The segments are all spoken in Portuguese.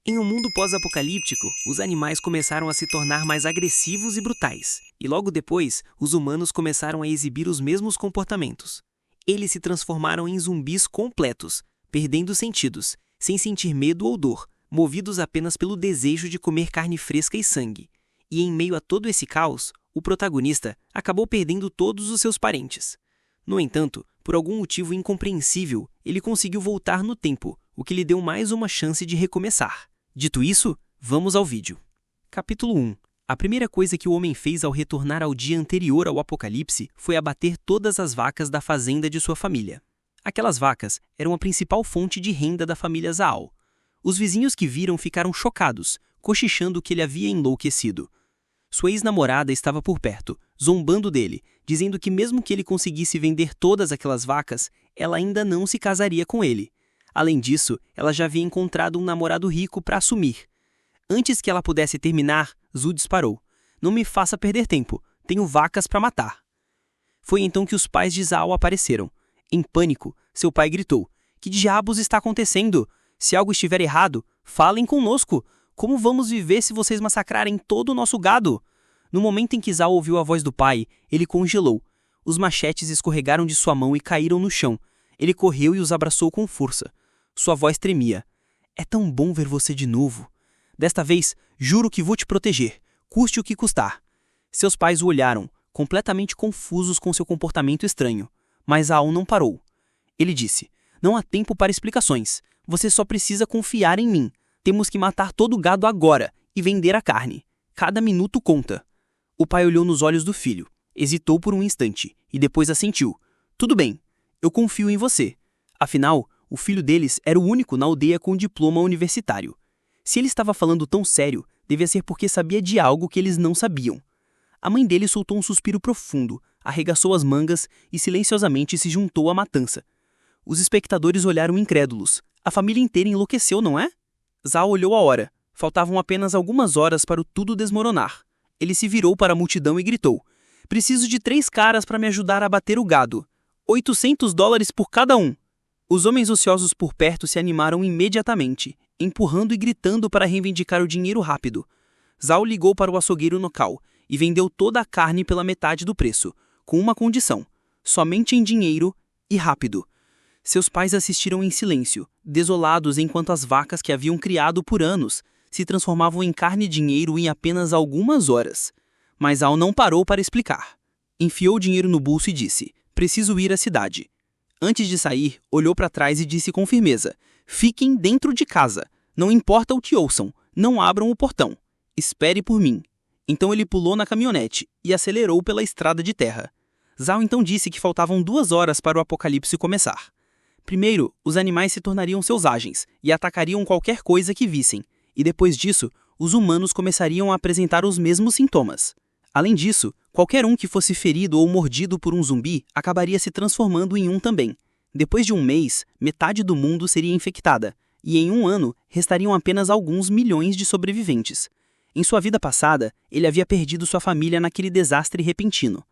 Em um mundo pós-apocalíptico, os animais começaram a se tornar mais agressivos e brutais, e logo depois, os humanos começaram a exibir os mesmos comportamentos. Eles se transformaram em zumbis completos, perdendo os sentidos, sem sentir medo ou dor, movidos apenas pelo desejo de comer carne fresca e sangue. E em meio a todo esse caos, o protagonista acabou perdendo todos os seus parentes. No entanto, por algum motivo incompreensível, ele conseguiu voltar no tempo, o que lhe deu mais uma chance de recomeçar. Dito isso, vamos ao vídeo. Capítulo 1. A primeira coisa que o homem fez ao retornar ao dia anterior ao apocalipse foi abater todas as vacas da fazenda de sua família. Aquelas vacas eram a principal fonte de renda da família Zaal. Os vizinhos que viram ficaram chocados, cochichando que ele havia enlouquecido. Sua ex-namorada estava por perto, zombando dele, dizendo que mesmo que ele conseguisse vender todas aquelas vacas, ela ainda não se casaria com ele. Além disso, ela já havia encontrado um namorado rico para assumir. Antes que ela pudesse terminar, Zu disparou. Não me faça perder tempo, tenho vacas para matar. Foi então que os pais de Zaal apareceram. Em pânico, seu pai gritou: Que diabos está acontecendo? Se algo estiver errado, falem conosco. Como vamos viver se vocês massacrarem todo o nosso gado? No momento em que Zaal ouviu a voz do pai, ele congelou. Os machetes escorregaram de sua mão e caíram no chão. Ele correu e os abraçou com força. Sua voz tremia. É tão bom ver você de novo. Desta vez, juro que vou te proteger, custe o que custar. Seus pais o olharam, completamente confusos com seu comportamento estranho. Mas Zaal não parou. Ele disse: Não há tempo para explicações. Você só precisa confiar em mim. Temos que matar todo o gado agora e vender a carne. Cada minuto conta. O pai olhou nos olhos do filho, hesitou por um instante e depois assentiu. Tudo bem, eu confio em você. Afinal, o filho deles era o único na aldeia com diploma universitário. Se ele estava falando tão sério, devia ser porque sabia de algo que eles não sabiam. A mãe dele soltou um suspiro profundo, arregaçou as mangas e silenciosamente se juntou à matança. Os espectadores olharam incrédulos. A família inteira enlouqueceu, não é? Zaal olhou a hora. Faltavam apenas algumas horas para o tudo desmoronar. Ele se virou para a multidão e gritou: Preciso de 3 caras para me ajudar a abater o gado. $800 por cada um. Os homens ociosos por perto se animaram imediatamente, empurrando e gritando para reivindicar o dinheiro rápido. Zaal ligou para o açougueiro local e vendeu toda a carne pela metade do preço, com uma condição: somente em dinheiro e rápido. Seus pais assistiram em silêncio, desolados enquanto as vacas que haviam criado por anos se transformavam em carne e dinheiro em apenas algumas horas. Mas Zaal não parou para explicar. Enfiou o dinheiro no bolso e disse: Preciso ir à cidade. Antes de sair, olhou para trás e disse com firmeza: Fiquem dentro de casa. Não importa o que ouçam, não abram o portão. Espere por mim. Então ele pulou na caminhonete e acelerou pela estrada de terra. Zaal então disse que faltavam 2 horas para o apocalipse começar. Primeiro, os animais se tornariam selvagens e atacariam qualquer coisa que vissem, e depois disso, os humanos começariam a apresentar os mesmos sintomas. Além disso, qualquer um que fosse ferido ou mordido por um zumbi acabaria se transformando em um também. Depois de um mês, metade do mundo seria infectada, e em um ano, restariam apenas alguns milhões de sobreviventes. Em sua vida passada, ele havia perdido sua família naquele desastre repentino.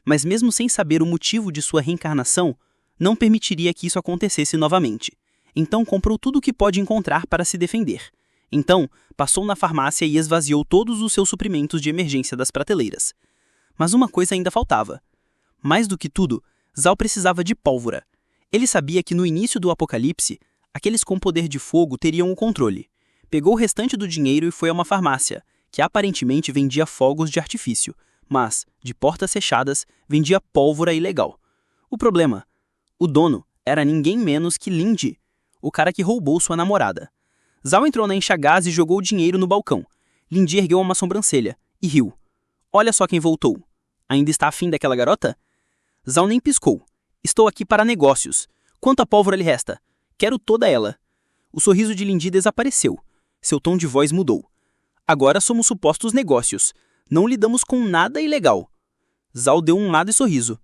Mas mesmo sem saber o motivo de sua reencarnação, não permitiria que isso acontecesse novamente. Então comprou tudo o que pode encontrar para se defender. Então, passou na farmácia e esvaziou todos os seus suprimentos de emergência das prateleiras. Mas uma coisa ainda faltava. Mais do que tudo, Zaal precisava de pólvora. Ele sabia que no início do apocalipse, aqueles com poder de fogo teriam o controle. Pegou o restante do dinheiro e foi a uma farmácia, que aparentemente vendia fogos de artifício, mas, de portas fechadas, vendia pólvora ilegal. O problema: o dono era ninguém menos que Lindy, o cara que roubou sua namorada. Zaal entrou na enxagaz e jogou o dinheiro no balcão. Lindy ergueu uma sobrancelha e riu. Olha só quem voltou. Ainda está afim daquela garota? Zaal nem piscou. Estou aqui para negócios. Quanta pólvora lhe resta? Quero toda ela. O sorriso de Lindy desapareceu. Seu tom de voz mudou. Agora somos supostos negócios. Não lidamos com nada ilegal. Zaal deu um lado e sorriso.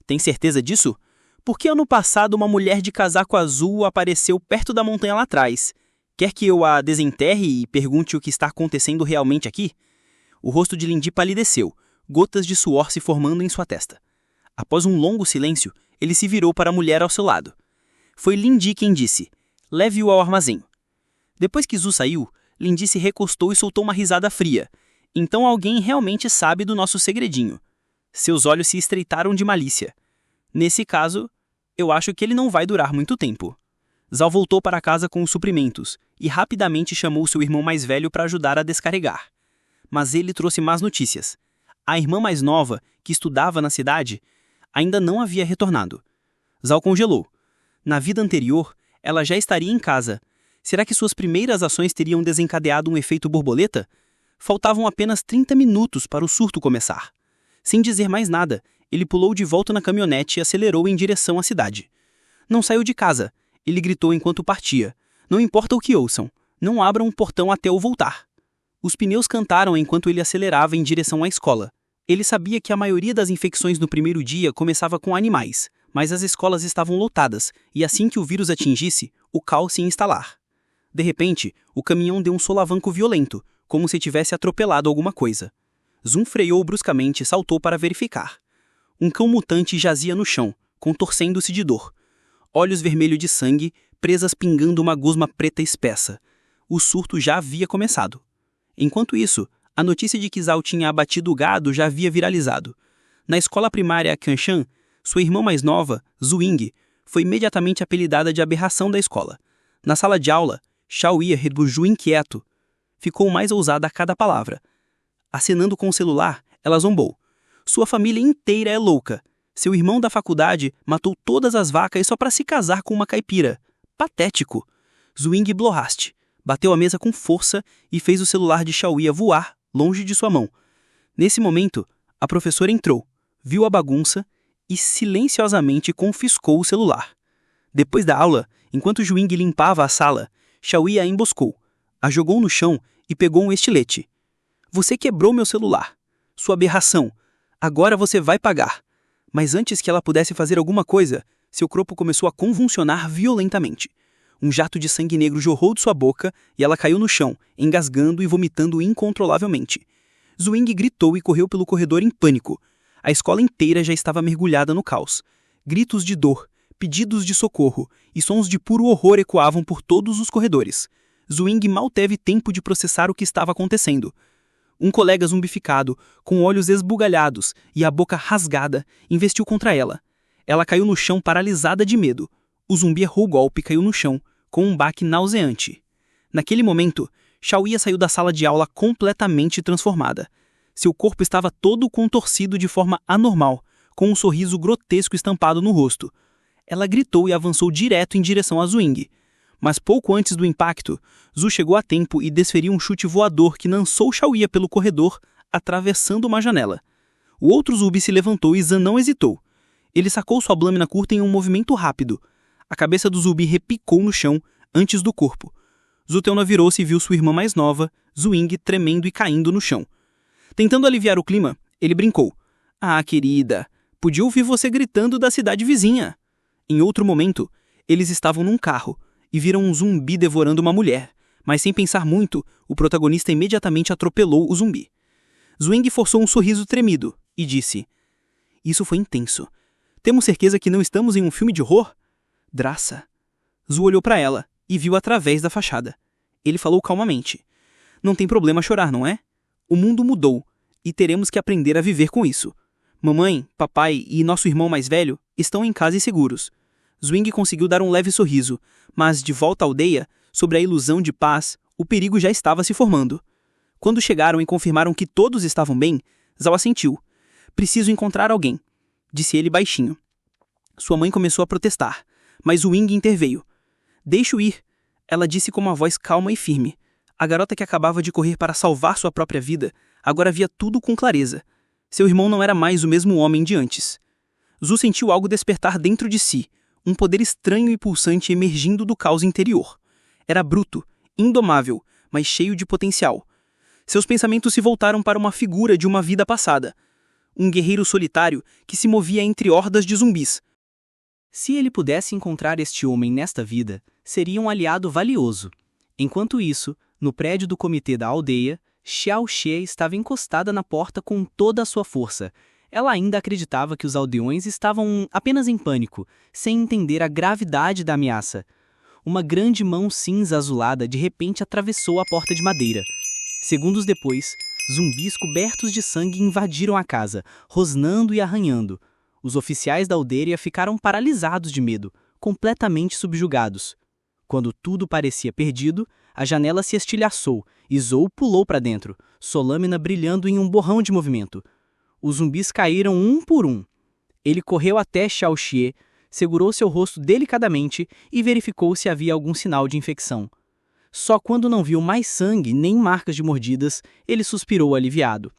Tem certeza disso? Porque ano passado uma mulher de casaco azul apareceu perto da montanha lá atrás. Quer que eu a desenterre e pergunte o que está acontecendo realmente aqui? O rosto de Lindy palideceu, gotas de suor se formando em sua testa. Após um longo silêncio, ele se virou para a mulher ao seu lado. Foi Lindy quem disse: Leve-o ao armazém. Depois que Zu saiu, Lindice recostou e soltou uma risada fria. Então alguém realmente sabe do nosso segredinho. Seus olhos se estreitaram de malícia. Nesse caso, eu acho que ele não vai durar muito tempo. Zal voltou para casa com os suprimentos e rapidamente chamou seu irmão mais velho para ajudar a descarregar. Mas ele trouxe más notícias. A irmã mais nova, que estudava na cidade, ainda não havia retornado. Zal congelou. Na vida anterior, ela já estaria em casa. Será que suas primeiras ações teriam desencadeado um efeito borboleta? Faltavam apenas 30 minutos para o surto começar. Sem dizer mais nada, ele pulou de volta na caminhonete e acelerou em direção à cidade. Não saiu de casa. Ele gritou enquanto partia. Não importa o que ouçam, não abram o portão até eu voltar. Os pneus cantaram enquanto ele acelerava em direção à escola. Ele sabia que a maioria das infecções no primeiro dia começava com animais, mas as escolas estavam lotadas, e assim que o vírus atingisse, o caos se ia instalar. De repente, o caminhão deu um solavanco violento, como se tivesse atropelado alguma coisa. Zoom freou bruscamente e saltou para verificar. Um cão mutante jazia no chão, contorcendo-se de dor. Olhos vermelhos de sangue, presas pingando uma gosma preta espessa. O surto já havia começado. Enquanto isso, a notícia de que Zal tinha abatido o gado já havia viralizado. Na escola primária Kanshan, sua irmã mais nova, Zuing, foi imediatamente apelidada de aberração da escola. Na sala de aula, Xiaoya rebugiu inquieto. Ficou mais ousada a cada palavra. Acenando com o celular, ela zombou. Sua família inteira é louca. Seu irmão da faculdade matou todas as vacas só para se casar com uma caipira. Patético. Zwing Blohast bateu a mesa com força e fez o celular de Xiaoya voar longe de sua mão. Nesse momento, a professora entrou, viu a bagunça e silenciosamente confiscou o celular. Depois da aula, enquanto Zwing limpava a sala, Xiaoya a emboscou, a jogou no chão e pegou um estilete. Você quebrou meu celular. Sua aberração. Agora você vai pagar. Mas antes que ela pudesse fazer alguma coisa, seu corpo começou a convulsionar violentamente. Um jato de sangue negro jorrou de sua boca e ela caiu no chão, engasgando e vomitando incontrolavelmente. Zwing gritou e correu pelo corredor em pânico. A escola inteira já estava mergulhada no caos. Gritos de dor, pedidos de socorro e sons de puro horror ecoavam por todos os corredores. Zwing mal teve tempo de processar o que estava acontecendo. Um colega zumbificado, com olhos esbugalhados e a boca rasgada, investiu contra ela. Ela caiu no chão paralisada de medo. O zumbi errou o golpe e caiu no chão, com um baque nauseante. Naquele momento, Xiaoya saiu da sala de aula completamente transformada. Seu corpo estava todo contorcido de forma anormal, com um sorriso grotesco estampado no rosto. Ela gritou e avançou direto em direção a Zwing. Mas pouco antes do impacto, Zu chegou a tempo e desferiu um chute voador que lançou Xiaoya pelo corredor, atravessando uma janela. O outro zumbi se levantou e Zan não hesitou. Ele sacou sua lâmina curta em um movimento rápido. A cabeça do zumbi repicou no chão, antes do corpo. Zuteuna virou-se e viu sua irmã mais nova, Zwing, tremendo e caindo no chão. Tentando aliviar o clima, ele brincou. Ah, querida, podia ouvir você gritando da cidade vizinha. Em outro momento, eles estavam num carro e viram um zumbi devorando uma mulher, mas sem pensar muito, o protagonista imediatamente atropelou o zumbi. Zwing forçou um sorriso tremido e disse: Isso foi intenso. Temos certeza que não estamos em um filme de horror? Draça. Zu olhou para ela e viu através da fachada. Ele falou calmamente: Não tem problema chorar, não é? O mundo mudou e teremos que aprender a viver com isso. Mamãe, papai e nosso irmão mais velho estão em casa e seguros. Zwing conseguiu dar um leve sorriso, mas de volta à aldeia, sobre a ilusão de paz, o perigo já estava se formando. Quando chegaram e confirmaram que todos estavam bem, Zal assentiu. Preciso encontrar alguém, disse ele baixinho. Sua mãe começou a protestar, mas Zwing interveio. Deixe-o ir, ela disse com uma voz calma e firme. A garota que acabava de correr para salvar sua própria vida, agora via tudo com clareza. Seu irmão não era mais o mesmo homem de antes. Zu sentiu algo despertar dentro de si, um poder estranho e pulsante emergindo do caos interior. Era bruto, indomável, mas cheio de potencial. Seus pensamentos se voltaram para uma figura de uma vida passada. Um guerreiro solitário que se movia entre hordas de zumbis. Se ele pudesse encontrar este homem nesta vida, seria um aliado valioso. Enquanto isso, no prédio do comitê da aldeia, Xiao Xie estava encostada na porta com toda a sua força. Ela ainda acreditava que os aldeões estavam apenas em pânico, sem entender a gravidade da ameaça. uma grande mão cinza azulada de repente atravessou a porta de madeira. Segundos depois, zumbis cobertos de sangue invadiram a casa, rosnando e arranhando. Os oficiais da aldeia ficaram paralisados de medo, completamente subjugados. Quando tudo parecia perdido, a janela se estilhaçou e Zou pulou para dentro, sua lâmina brilhando em um borrão de movimento. Os zumbis caíram um por um. Ele correu até Xiao Xie, segurou seu rosto delicadamente e verificou se havia algum sinal de infecção. Só quando não viu mais sangue nem marcas de mordidas, ele suspirou aliviado.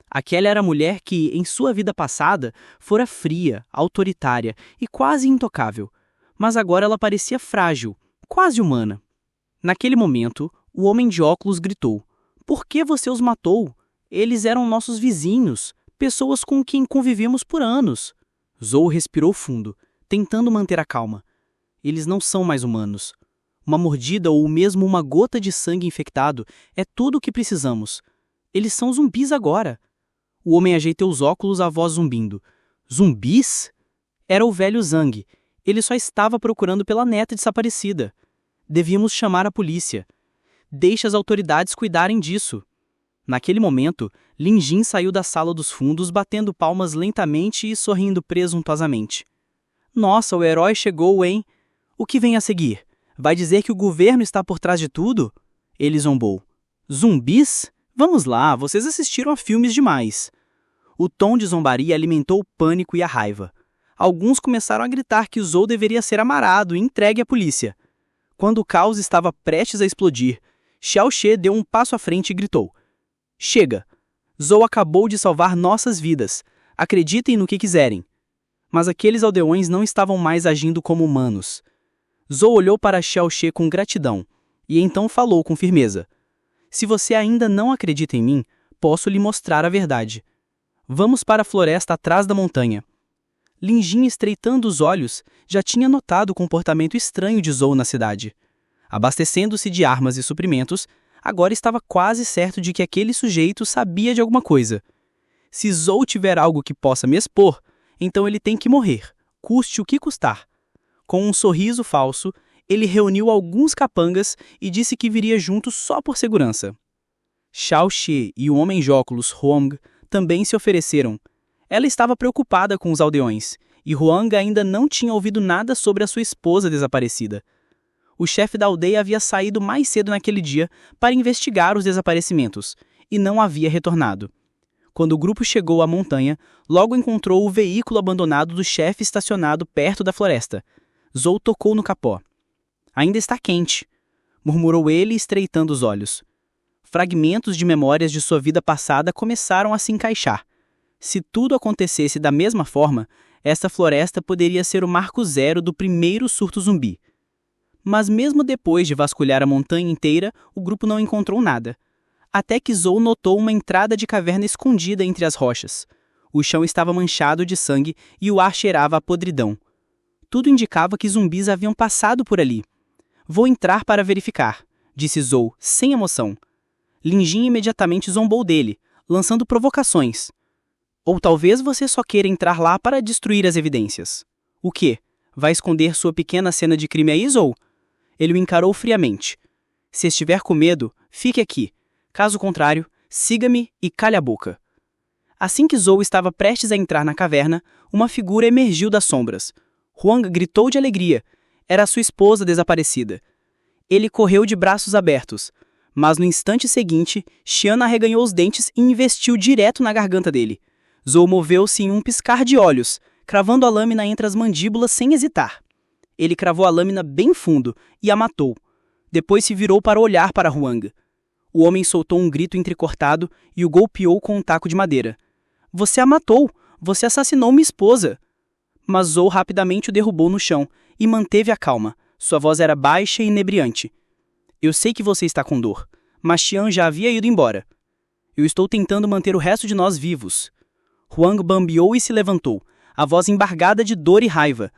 Aquela era a mulher que, em sua vida passada, fora fria, autoritária e quase intocável. Mas agora ela parecia frágil, quase humana. Naquele momento, o homem de óculos gritou: "Por que você os matou? Eles eram nossos vizinhos, pessoas com quem convivemos por anos." Zou respirou fundo, tentando manter a calma. Eles não são mais humanos. Uma mordida ou mesmo uma gota de sangue infectado é tudo o que precisamos. Eles são zumbis agora. O homem ajeitou os óculos, a voz zumbindo. Zumbis? Era o velho Zhang. Ele só estava procurando pela neta desaparecida. Devíamos chamar a polícia. Deixe as autoridades cuidarem disso. Naquele momento, Lin Jin saiu da sala dos fundos, batendo palmas lentamente e sorrindo presuntuosamente. Nossa, o herói chegou, hein? O que vem a seguir? Vai dizer que o governo está por trás de tudo? Ele zombou. Zumbis? Vamos lá, vocês assistiram a filmes demais. O tom de zombaria alimentou o pânico e a raiva. Alguns começaram a gritar que Zou deveria ser amarrado e entregue à polícia. Quando o caos estava prestes a explodir, Xiao Xie deu um passo à frente e gritou: Chega! Zou acabou de salvar nossas vidas. Acreditem no que quiserem. Mas aqueles aldeões não estavam mais agindo como humanos. Zou olhou para Xiao Xie com gratidão, e então falou com firmeza: Se você ainda não acredita em mim, posso lhe mostrar a verdade. Vamos para a floresta atrás da montanha. Lin Jin, estreitando os olhos, já tinha notado o comportamento estranho de Zou na cidade. Abastecendo-se de armas e suprimentos, agora estava quase certo de que aquele sujeito sabia de alguma coisa. Se Zou tiver algo que possa me expor, então ele tem que morrer, custe o que custar. Com um sorriso falso, ele reuniu alguns capangas e disse que viria junto só por segurança. Xiao Xie e o homem de óculos Huang também se ofereceram. Ela estava preocupada com os aldeões, e Huang ainda não tinha ouvido nada sobre a sua esposa desaparecida. O chefe da aldeia havia saído mais cedo naquele dia para investigar os desaparecimentos, e não havia retornado. Quando o grupo chegou à montanha, logo encontrou o veículo abandonado do chefe estacionado perto da floresta. Zou tocou no capó. Ainda está quente, murmurou ele, estreitando os olhos. Fragmentos de memórias de sua vida passada começaram a se encaixar. Se tudo acontecesse da mesma forma, essa floresta poderia ser o marco zero do primeiro surto zumbi. Mas mesmo depois de vasculhar a montanha inteira, o grupo não encontrou nada. Até que Zou notou uma entrada de caverna escondida entre as rochas. O chão estava manchado de sangue e o ar cheirava a podridão. Tudo indicava que zumbis haviam passado por ali. Vou entrar para verificar, disse Zou, sem emoção. Lin Jin imediatamente zombou dele, lançando provocações. Ou talvez você só queira entrar lá para destruir as evidências. O quê? Vai esconder sua pequena cena de crime aí, Zou? Ele o encarou friamente. Se estiver com medo, fique aqui. Caso contrário, siga-me e calhe a boca. Assim que Zou estava prestes a entrar na caverna, uma figura emergiu das sombras. Huang gritou de alegria. Era sua esposa desaparecida. Ele correu de braços abertos, mas no instante seguinte, Xian arreganhou os dentes e investiu direto na garganta dele. Zou moveu-se em um piscar de olhos, cravando a lâmina entre as mandíbulas sem hesitar. Ele cravou a lâmina bem fundo e a matou. Depois se virou para olhar para Huang. O homem soltou um grito entrecortado e o golpeou com um taco de madeira. Você a matou! Você assassinou minha esposa! Mas Zou rapidamente o derrubou no chão e manteve a calma. Sua voz era baixa e inebriante. Eu sei que você está com dor, mas Xian já havia ido embora. Eu estou tentando manter o resto de nós vivos. Huang bambeou e se levantou, a voz embargada de dor e raiva.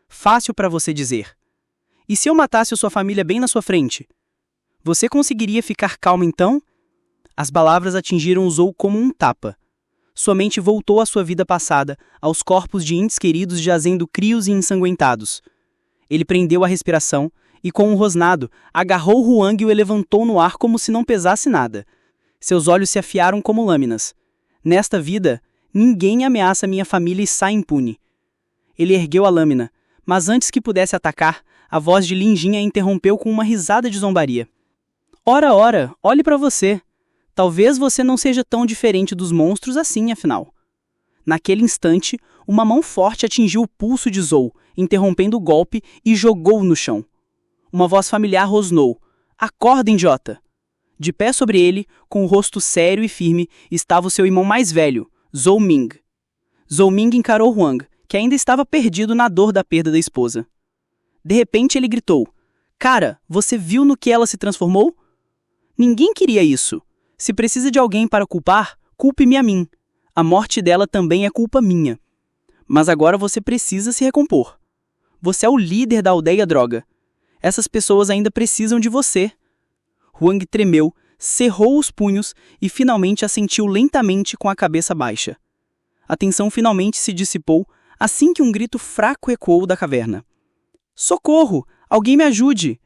Fácil para você dizer. E se eu matasse sua família bem na sua frente? Você conseguiria ficar calmo então? As palavras atingiram Zou como um tapa. Sua mente voltou à sua vida passada, aos corpos de entes queridos jazendo crios e ensanguentados. Ele prendeu a respiração e com um rosnado, agarrou Huang e o levantou no ar como se não pesasse nada. Seus olhos se afiaram como lâminas. Nesta vida, ninguém ameaça minha família e sai impune. Ele ergueu a lâmina, mas antes que pudesse atacar, a voz de Lin Jin a interrompeu com uma risada de zombaria. Ora, olhe para você. Talvez você não seja tão diferente dos monstros assim, afinal. Naquele instante, uma mão forte atingiu o pulso de Zhou, interrompendo o golpe e jogou-o no chão. Uma voz familiar rosnou. Acorda, idiota! De pé sobre ele, com o rosto sério e firme, estava o seu irmão mais velho, Zhou Ming. Zhou Ming encarou Huang, que ainda estava perdido na dor da perda da esposa. De repente ele gritou: Cara, você viu no que ela se transformou? Ninguém queria isso. Se precisa de alguém para culpar, culpe-me a mim. A morte dela também é culpa minha. Mas agora você precisa se recompor. Você é o líder da aldeia droga. Essas pessoas ainda precisam de você. Huang tremeu, cerrou os punhos e finalmente assentiu lentamente com a cabeça baixa. A tensão finalmente se dissipou assim que um grito fraco ecoou da caverna. Socorro! Alguém me ajude!